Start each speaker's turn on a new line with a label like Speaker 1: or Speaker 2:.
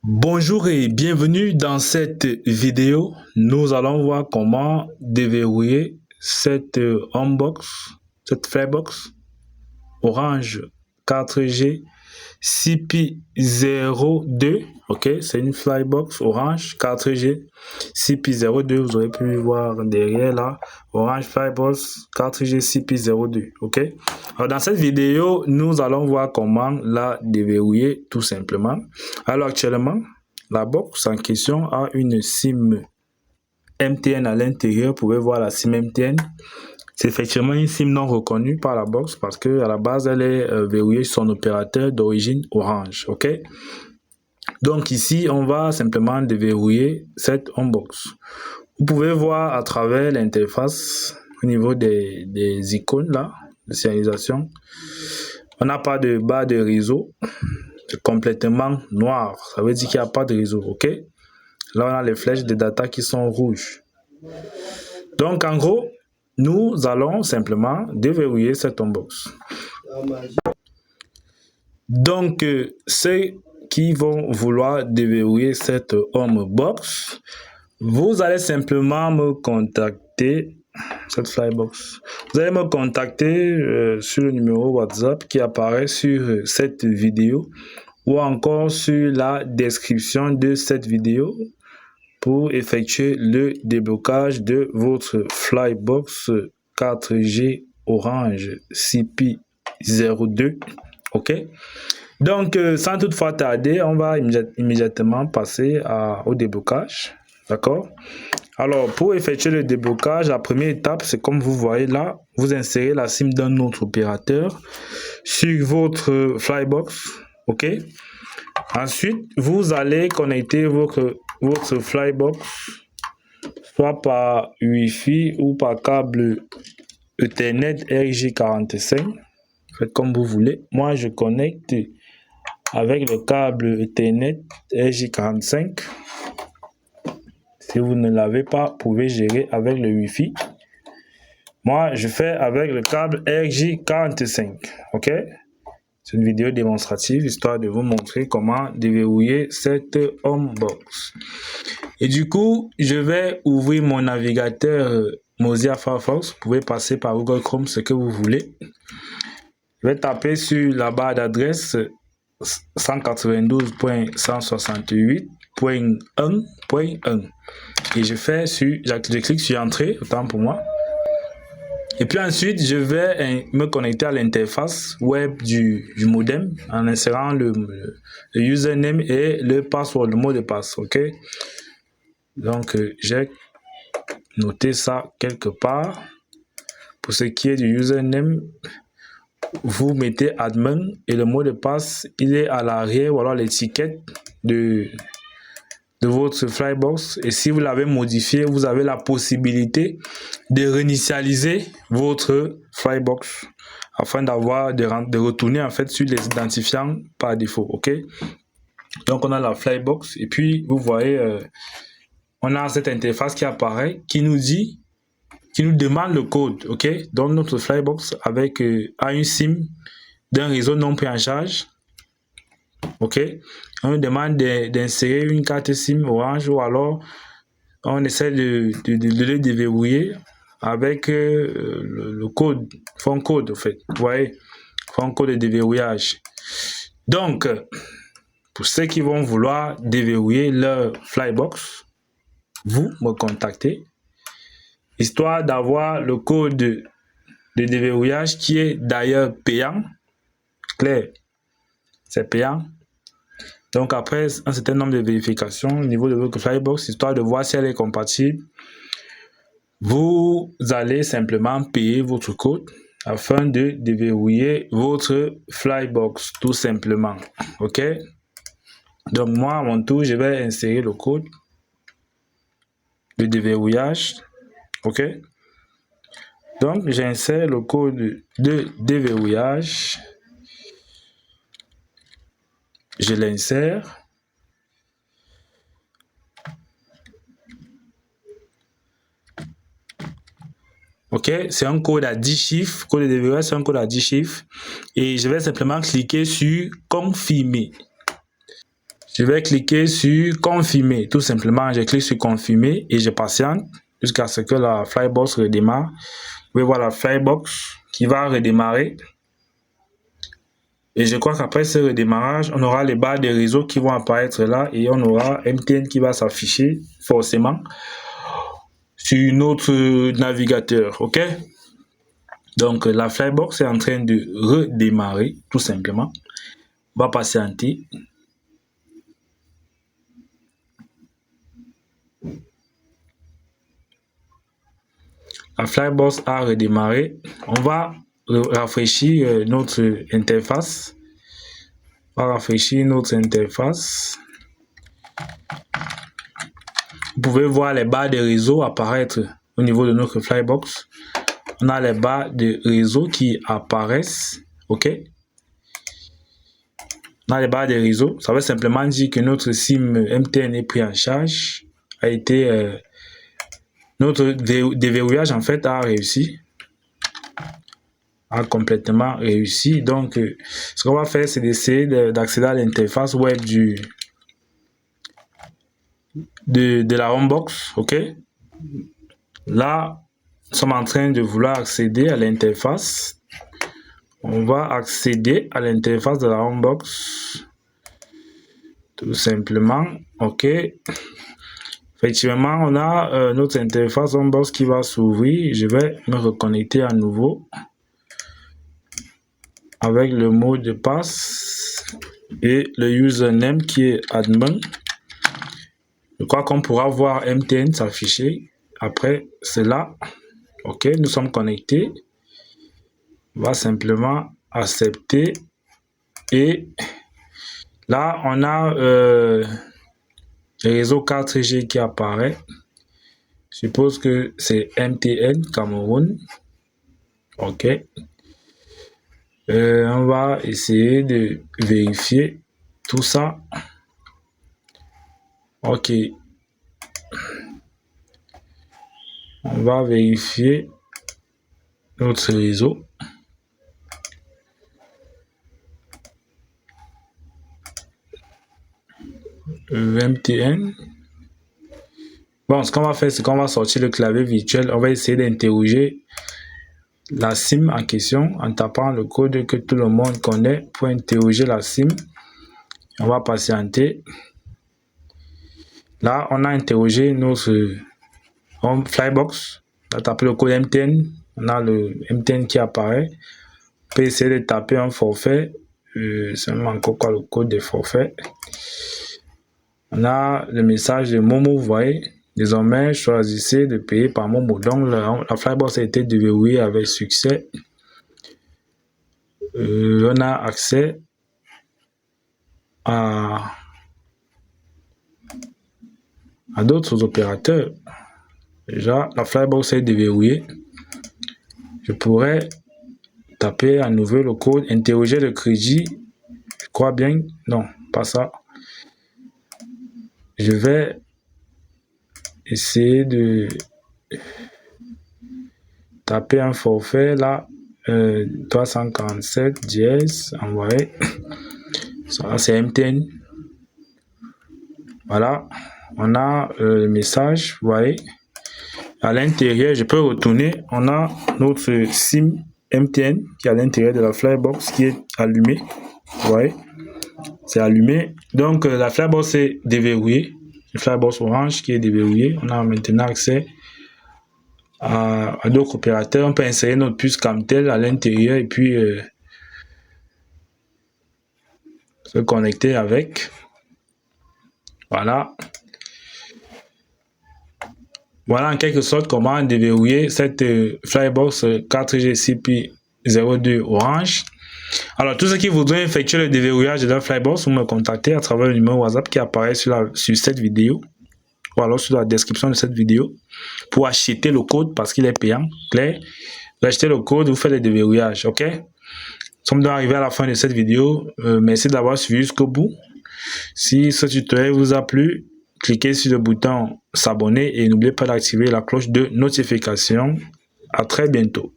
Speaker 1: Bonjour et bienvenue dans cette vidéo. Nous allons voir comment déverrouiller cette cette Flybox Orange 4G CP02. Ok, c'est une Flybox Orange 4G CP02. Vous aurez pu voir derrière là, Orange Flybox 4G CP02. Ok, alors dans cette vidéo, nous allons voir comment la déverrouiller tout simplement. Alors actuellement, la box en question a une SIM MTN à l'intérieur. Vous pouvez voir la SIM MTN. C'est effectivement une SIM non reconnue par la box parce que à la base elle est verrouillée sur son opérateur d'origine Orange. Ok. Donc ici on va simplement déverrouiller cette box. Vous pouvez voir à travers l'interface au niveau des icônes là de signalisation. On n'a pas de barre de réseau. C'est complètement noir. Ça veut dire qu'il n'y a pas de réseau. Ok. Là on a les flèches de data qui sont rouges. Donc en gros, nous allons simplement déverrouiller cette box. Donc, ceux qui vont vouloir déverrouiller cette box, vous allez simplement me contacter, cette Flybox. Vous allez me contacter sur le numéro WhatsApp qui apparaît sur cette vidéo ou encore sur la description de cette vidéo pour effectuer le déblocage de votre Flybox 4G Orange CP02. Ok, donc sans toutefois tarder, on va immédiatement passer au déblocage. D'accord. Alors pour effectuer le déblocage, la première étape, c'est comme vous voyez là, vous insérez la SIM d'un autre opérateur sur votre Flybox. Ok. Ensuite, vous allez connecter votre Flybox soit par Wi-Fi ou par câble Ethernet RJ45. Faites comme vous voulez. Moi, je connecte avec le câble Ethernet RJ45. Si vous ne l'avez pas, vous pouvez gérer avec le Wi-Fi. Moi, je fais avec le câble RJ45. Ok? C'est une vidéo démonstrative histoire de vous montrer comment déverrouiller cette box. Et du coup, je vais ouvrir mon navigateur Mozilla Firefox. Vous pouvez passer par Google Chrome, ce que vous voulez. Je vais taper sur la barre d'adresse 192.168.1.1 et je clique sur Entrée, autant pour moi. Et puis ensuite, je vais me connecter à l'interface web du modem en insérant le username et le password, le mot de passe. Ok. Donc, j'ai noté ça quelque part. Pour ce qui est du username, vous mettez admin et le mot de passe, il est à l'arrière ou alors l'étiquette de votre Flybox. Et si vous l'avez modifié, vous avez la possibilité de réinitialiser votre Flybox afin de retourner en fait sur les identifiants par défaut. Ok. Donc on a la Flybox et puis vous voyez, on a cette interface qui apparaît qui nous demande le code. Ok. Donc notre Flybox avec a une SIM d'un réseau non pris en charge. Ok, on nous demande d'insérer une carte SIM Orange ou alors on essaie de le déverrouiller avec le code, fond code en fait. Vous voyez, fond code de déverrouillage. Donc, pour ceux qui vont vouloir déverrouiller leur Flybox, vous me contactez, histoire d'avoir le code de déverrouillage qui est d'ailleurs payant. Clair, c'est payant. Donc après un certain nombre de vérifications au niveau de votre Flybox, histoire de voir si elle est compatible, vous allez simplement payer votre code afin de déverrouiller votre Flybox, tout simplement. Ok. Donc moi, à mon tour, je vais insérer le code de déverrouillage. Ok. Donc j'insère le code de déverrouillage. Je l'insère. Ok, c'est un code à 10 chiffres. Code de déverrouillage, c'est un code à 10 chiffres. Et je vais simplement cliquer sur confirmer. Je vais cliquer sur confirmer. Tout simplement, je clique sur confirmer et je patiente jusqu'à ce que la Flybox redémarre. Vous pouvez voir la Flybox qui va redémarrer. Et je crois qu'après ce redémarrage, on aura les barres de réseau qui vont apparaître là et on aura MTN qui va s'afficher forcément sur notre navigateur. OK? Donc, la Flybox est en train de redémarrer, tout simplement. On va patienter. La Flybox a redémarré. On va rafraîchir notre interface. On va rafraîchir notre interface. Vous pouvez voir les barres de réseau apparaître au niveau de notre Flybox. On a les barres de réseau qui apparaissent. OK? On a les barres de réseau. Ça veut simplement dire que notre SIM MTN est pris en charge. A été... notre déverrouillage en fait a réussi. A complètement réussi. Donc, ce qu'on va faire, c'est d'essayer d'accéder à l'interface web de la Homebox. OK? Là, nous sommes en train de vouloir accéder à l'interface. On va accéder à l'interface de la Homebox. Tout simplement. OK. Effectivement, on a notre interface Homebox qui va s'ouvrir. Je vais me reconnecter à nouveau avec le mot de passe et le username qui est admin. Je crois qu'on pourra voir MTN s'afficher après cela. OK, nous sommes connectés. On va simplement accepter. Et là, on a le réseau 4G qui apparaît. Je suppose que c'est MTN Cameroun. OK. On va essayer de vérifier tout ça. OK. On va vérifier notre réseau. MTN. Bon, ce qu'on va faire, c'est qu'on va sortir le clavier virtuel. On va essayer d'interroger la SIM en question en tapant le code que tout le monde connaît pour interroger la SIM. On va patienter. Là, on a interrogé notre Home Flybox. On a tapé le code MTN. On a le MTN qui apparaît. On peut essayer de taper un forfait. C'est encore quoi le code des forfaits. On a le message de Momo, vous voyez. Désormais, choisissez de payer par Momo. Donc, la Flybox a été déverrouillée avec succès. On a accès à d'autres opérateurs. Déjà, la Flybox est déverrouillée. Je pourrais taper à nouveau le code, interroger le crédit. Je crois bien. Non, pas ça. Je vais essayer de taper un forfait là. 347 dièse, envoyé. Ça, c'est MTN. Voilà. On a le message, vous voyez. À l'intérieur, je peux retourner. On a notre SIM MTN qui est à l'intérieur de la Flybox qui est allumée. Vous voyez. C'est allumé. Donc, la Flybox est déverrouillée. La Flybox orange qui est déverrouillée. On a maintenant accès à d'autres opérateurs. On peut insérer notre puce Camtel à l'intérieur et puis se connecter avec. Voilà. Voilà en quelque sorte comment déverrouiller cette Flybox 4G CP02 orange. Alors, tous ceux qui voudraient effectuer le déverrouillage de la Flybox, vous me contactez à travers le numéro WhatsApp qui apparaît sur cette vidéo ou alors sur la description de cette vidéo pour acheter le code parce qu'il est payant. Clair, vous achetez le code, vous faites le déverrouillage. OK? Nous sommes donc arrivés à la fin de cette vidéo. Merci d'avoir suivi jusqu'au bout. Si ce tutoriel vous a plu, cliquez sur le bouton s'abonner et n'oubliez pas d'activer la cloche de notification. À très bientôt.